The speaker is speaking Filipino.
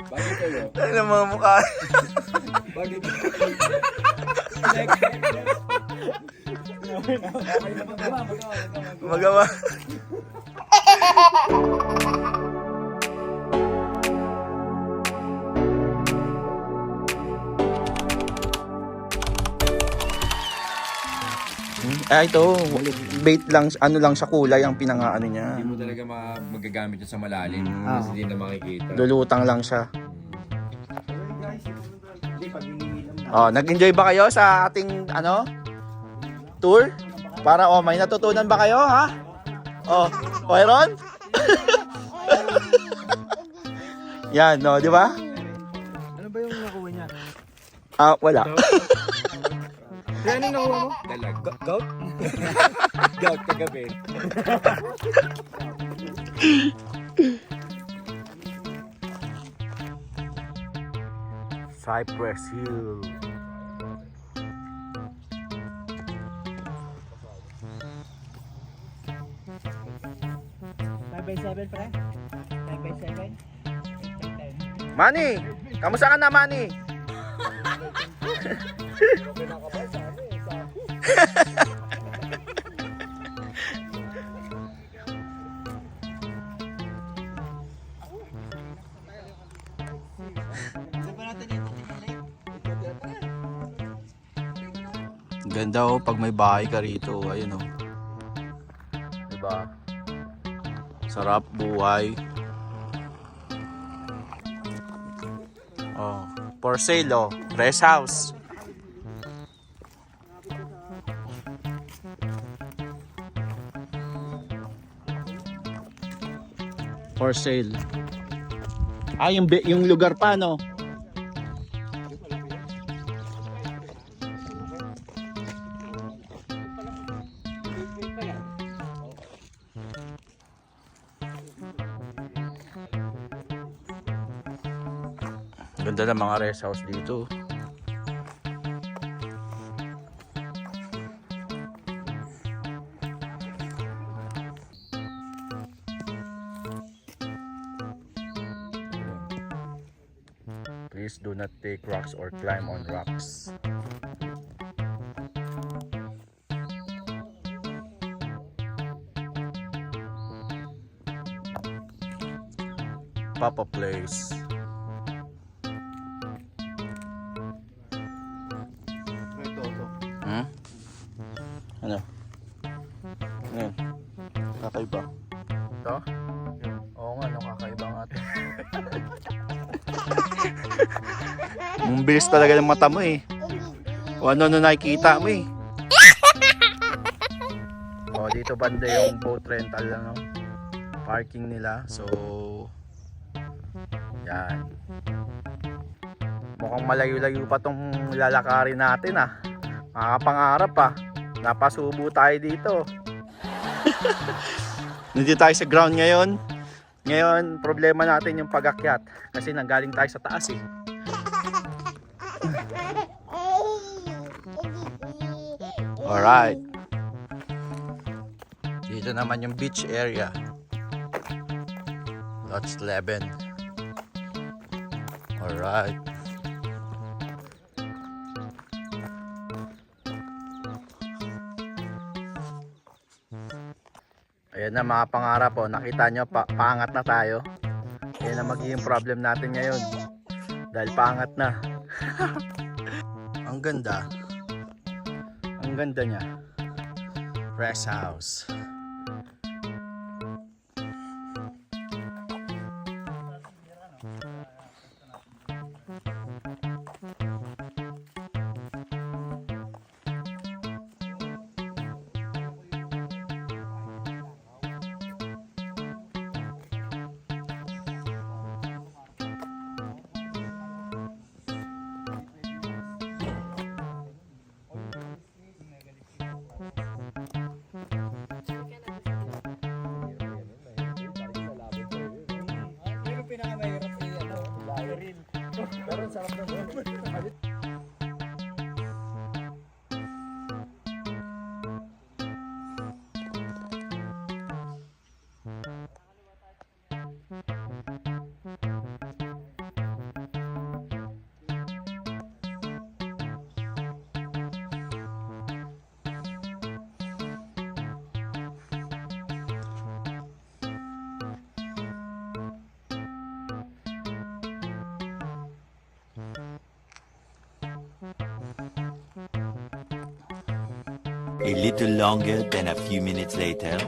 Bakit kayo? Ano mga mukha? Bakit? Magawa. Ito, bait lang, ano lang sa kulay ang pinangaano niya. Hindi mo talaga magagamit yun sa malalim. Kasi hindi na makikita. Lulutang lang siya. Oh, nag-enjoy ba kayo sa ating tour? Para may natutunan ba kayo, ha? Oh, Ron? Yan, no, di ba? Ano ba yung nakuha niya? Wala. Ano yung nakuha mo? Dalag. Gout? Gout kagabi. Cypress Hill. Pre? 5x7? Manny, kamusta ka na, Manny? Ganda pag may bahay ka rito, ayun diba? Sarap buhay. For sale rest house. For sale. Yung lugar pa, no? Ganda ng mga rest house dito. Please do not take rocks or climb on rocks. Papa Place. Ano? Ngayon, kakaiba. Ito? Oo nga, kakaiba nga ito. Ang bilis talaga ng mata mo eh. O ano nakikita mo eh. O dito banda yung boat rental parking nila. So yan. Mukhang malayo-layo pa tong lalakarin natin Makakapangarap Napasubo tayo dito. Nandito tayo sa ground ngayon. Ngayon, problema natin yung pag-akyat kasi nanggaling tayo sa taas Alright. Dito naman yung beach area. Lots 11. Alright. Ayan na mga pangarap nakita nyo paangat na tayo. Ayan na magiging problem natin ngayon dahil paangat na. Ang ganda niya. Rest house. Pero sarap na doon. A little longer than a few minutes later.